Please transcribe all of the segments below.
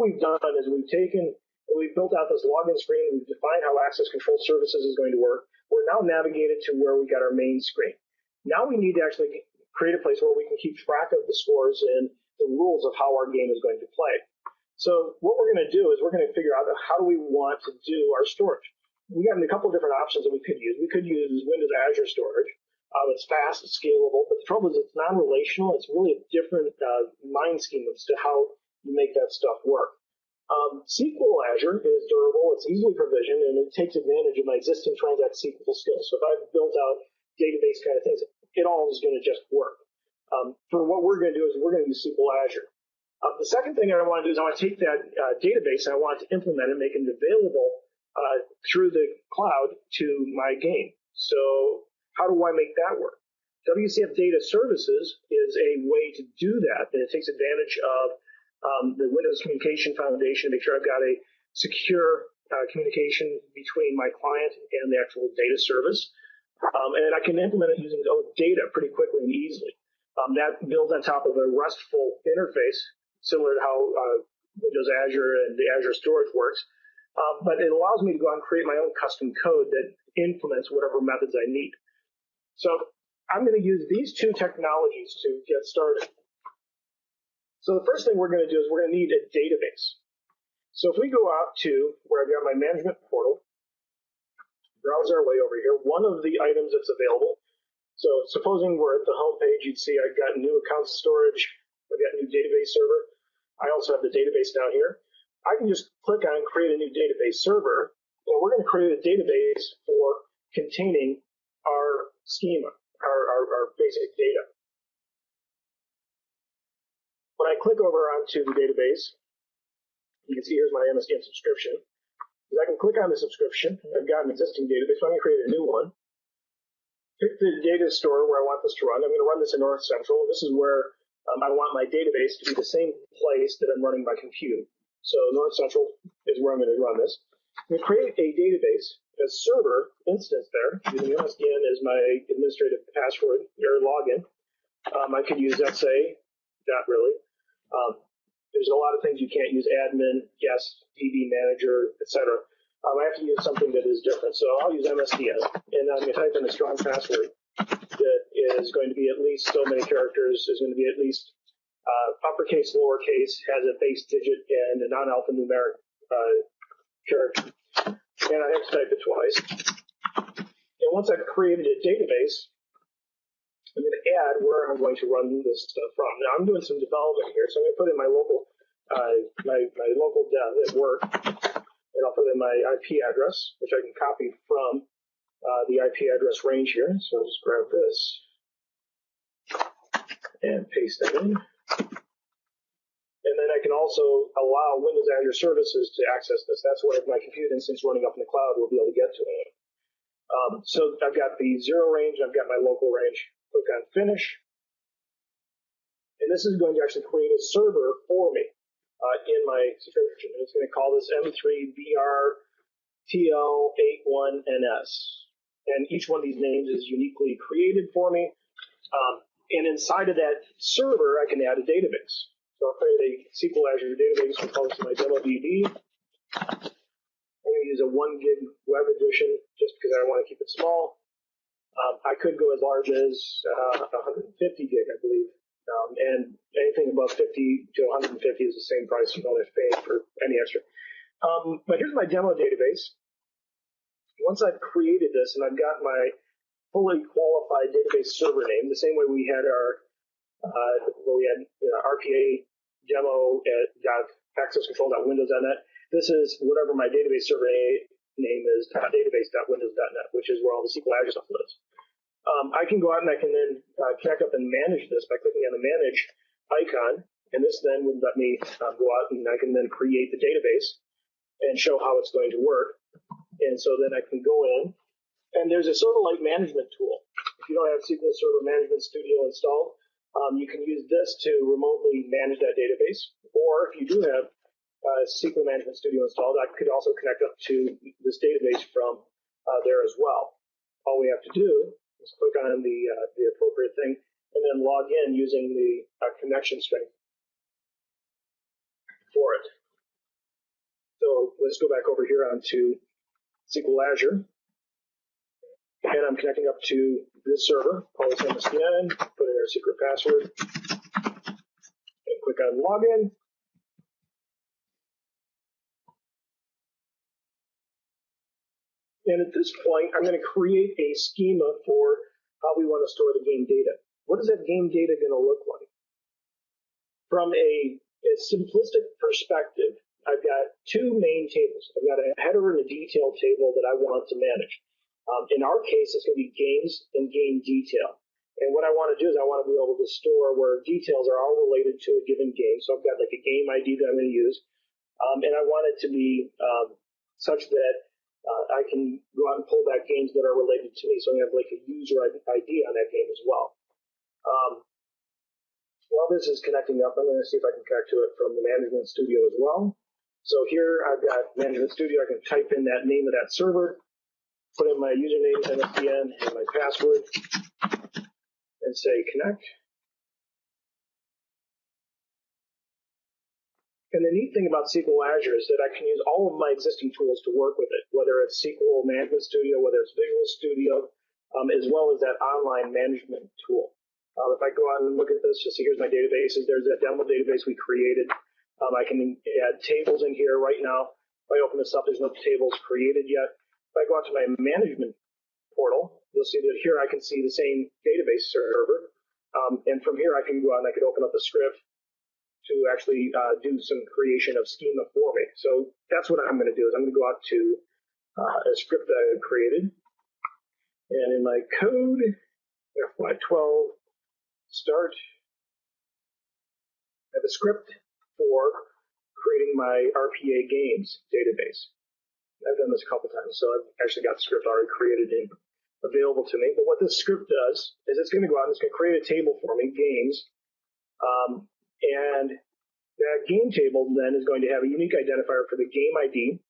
we've done is we've built out this login screen. We've defined how access control services is going to work. We're now navigated to where we got our main screen. Now we need to actually create a place where we can keep track of the scores and the rules of how our game is going to play. So what we're going to do is we're going to figure out how do we want to do our storage. We got a couple of different options that we could use. We could use Windows Azure storage. It's fast, it's scalable, but the trouble is it's non-relational. It's really a different mind scheme as to how you make that stuff work. SQL Azure is durable, it's easily provisioned, and it takes advantage of my existing Transact SQL skills. So if I've built out database kind of things, it all is going to just work. For what we're going to do is we're going to use SQL Azure. The second thing I want to do is I want to take that database and I want to implement it, make it available through the cloud to my game. So how do I make that work? WCF Data Services is a way to do that, and it takes advantage of the Windows Communication Foundation to make sure I've got a secure communication between my client and the actual data service. And I can implement it using data pretty quickly and easily. That builds on top of a RESTful interface, similar to how Windows Azure and the Azure storage works. But it allows me to go out and create my own custom code that implements whatever methods I need. So I'm going to use these two technologies to get started. So the first thing we're going to do is we're going to need a database. So if we go out to where I've got my management portal, browse our way over here, one of the items that's available. So supposing we're at the home page, you'd see I've got new account storage, I've got new database server. I also have the database down here. I can just click on create a new database server, and we're going to create a database for containing our schema, our basic data. When I click over onto the database, you can see here's my MSDN subscription. I can click on the subscription. I've got an existing database, so I'm going to create a new one. Pick the data store where I want this to run. I'm going to run this in North Central. This is where I want my database to be the same place that I'm running my compute. So North Central is where I'm going to run this. I'm going to create a database, a server instance there, using MSDN as my administrative password or login. I could use SA, not really. There's a lot of things you can't use: admin, guest, DB manager, etc. I have to use something that is different. So I'll use MSDN, and I'm going to type in a strong password that is going to be at least so many characters, is going to be at least uppercase, lowercase, has a base digit, and a non-alphanumeric character. And I have to type it twice. And once I've created a database, I'm going to add where I'm going to run this stuff from. Now I'm doing some development here, so I'm going to put in my local my local dev at work, and I'll put in my IP address, which I can copy from the IP address range here. So I'll just grab this and paste that in. And then I can also allow Windows Azure Services to access this. That's where my compute instance running up in the cloud will be able to get to it. So I've got the 0 range, I've got my local range. Click on Finish. And this is going to actually create a server for me in my subscription. And it's going to call this M3BRTL81NS. And each one of these names is uniquely created for me. And inside of that server, I can add a database. So I'll create a SQL Azure database. We'll call this my DemoDB. I'm going to use a 1 gig web edition just because I want to keep it small. I could go as large as 150 gig, I believe. And anything above 50 to 150 is the same price. You don't have to pay for any extra. But here's my demo database. Once I've created this and I've got my fully qualified database server name, the same way we had our where we had RPA demo at accesscontrol.windows.net. This is whatever my database server name is, database.windows.net, which is where all the SQL Azure stuff lives. I can go out and I can then connect up and manage this by clicking on the Manage icon, and this then would let me go out and I can then create the database and show how it's going to work. And so then I can go in, and there's a server-like management tool. If you don't have SQL Server Management Studio installed, you can use this to remotely manage that database. Or if you do have SQL Management Studio installed, I could also connect up to this database from there as well. All we have to do is click on the appropriate thing and then log in using the connection string for it. So let's go back over here onto SQL Azure. And I'm connecting up to this server, always MSDN, put in our secret password, and click on login. And at this point, I'm going to create a schema for how we want to store the game data. What is that game data going to look like? From a simplistic perspective, I've got two main tables. I've got a header and a detail table that I want to manage. In our case, it's going to be games and game detail. And what I want to do is I want to be able to store where details are all related to a given game. So I've got like a game ID that I'm going to use. And I want it to be such that I can go out and pull back games that are related to me. So I have like a user ID on that game as well. While this is connecting up, I'm going to see if I can connect to it from the Management Studio as well. So here I've got Management Studio. I can type in that name of that server, put in my username, MSDN, and my password, and say connect. And the neat thing about SQL Azure is that I can use all of my existing tools to work with it, whether it's SQL Management Studio, whether it's Visual Studio, as well as that online management tool. If I go out and look at this, you'll see here's my databases. There's that demo database we created. I can add tables in here right now. If I open this up, there's no tables created yet. If I go out to my management portal, you'll see that here I can see the same database server. And from here, I can go out and I can open up a script to actually do some creation of schema for me. So that's what I'm going to do is I'm going to go out to a script that I created. And in my code, FY12, start, I have a script for creating my RPA games database. I've done this a couple times, so I've actually got the script already created and available to me. But what this script does is it's going to go out and it's going to create a table for me, games, and that game table then is going to have a unique identifier for the game ID.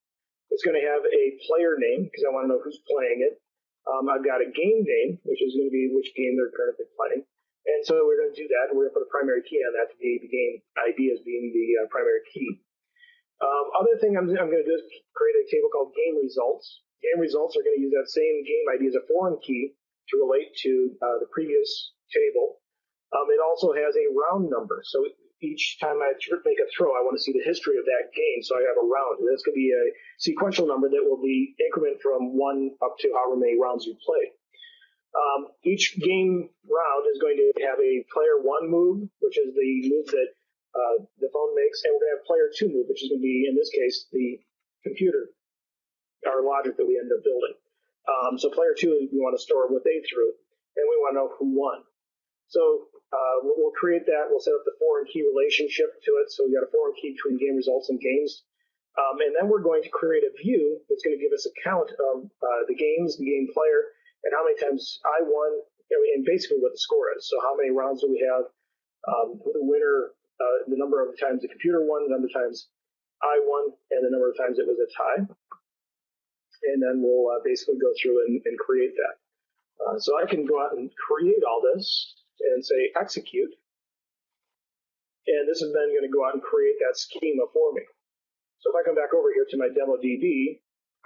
It's going to have a player name because I want to know who's playing it. I've got a game name, which is going to be which game they're currently playing. And so we're going to do that, and we're going to put a primary key on that to be the game ID as being the primary key. Other thing I'm going to do is create a table called game results. Game results are going to use that same game ID as a foreign key to relate to the previous table. It also has a round number. So each time I make a throw, I want to see the history of that game. So I have a round. And that's going to be a sequential number that will be increment from 1 up to however many rounds you play. Each game round is going to have a player 1 move, which is the move that the phone makes, and we're going to have player 2 move, which is going to be, in this case, the computer, our logic that we end up building. So player 2, we want to store what they threw, and we want to know who won. So we'll create that. We'll set up the foreign key relationship to it. So we've got a foreign key between game results and games. And then we're going to create a view that's going to give us a count of the games, the game player, and how many times I won, and basically what the score is. So how many rounds do we have? The winner, the number of times the computer won, the number of times I won, and the number of times it was a tie. And then we'll basically go through and create that. So I can go out and create all this and say execute. And this is then going to go out and create that schema for me. So if I come back over here to my demo DB,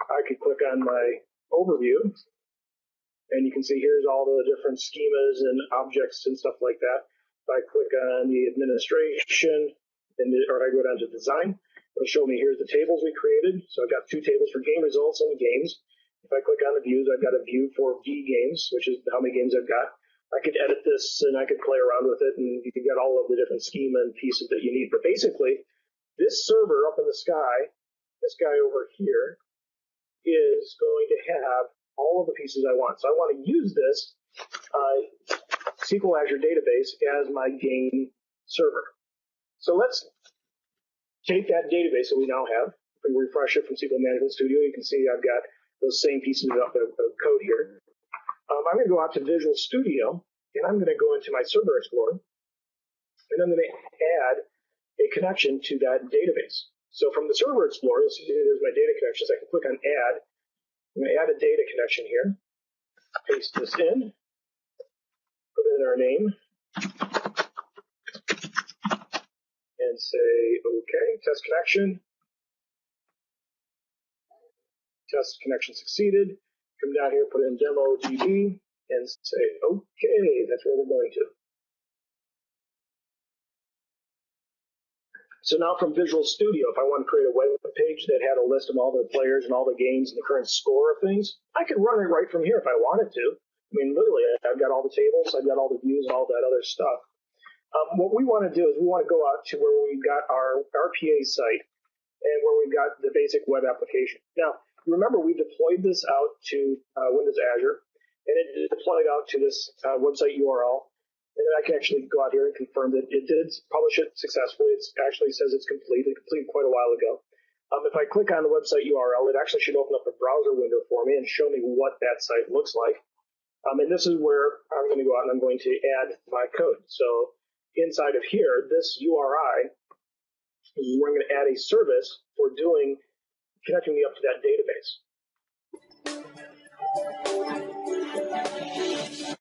I could click on my overview. And you can see here's all the different schemas and objects and stuff like that. If I click on the administration, or I go down to design, it'll show me here's the tables we created. So I've got 2 tables for game results and games. If I click on the views, I've got a view for V games, which is how many games I've got. I could edit this and I could play around with it, and you can get all of the different schema and pieces that you need. But basically, this server up in the sky, this guy over here, is going to have all of the pieces I want. So I want to use this SQL Azure database as my game server. So let's take that database that we now have. If we refresh it from SQL Management Studio, you can see I've got those same pieces of code here. I'm going to go out to Visual Studio, and I'm going to go into my Server Explorer, and I'm going to add a connection to that database. So from the Server Explorer, you'll see there's my data connections. I can click on Add. I'm going to add a data connection here. Paste this in. Put in our name. And say, OK, test connection. test connection succeeded. Come down here, put in demo DB, and say, okay, that's where we're going to. So now from Visual Studio, if I want to create a web page that had a list of all the players and all the games and the current score of things, I could run it right from here if I wanted to. I mean, literally, I've got all the tables, I've got all the views and all that other stuff. What we want to do is we want to go out to where we've got our RPA site and where we've got the basic web application. Now, remember, we deployed this out to Windows Azure, and it deployed out to this website URL. And then I can actually go out here and confirm that it did publish it successfully. It actually says it's complete. It completed quite a while ago. If I click on the website URL, it actually should open up a browser window for me and show me what that site looks like. And this is where I'm going to go out and I'm going to add my code. So inside of here, this URI is where I'm going to add a service for connecting me up to that database.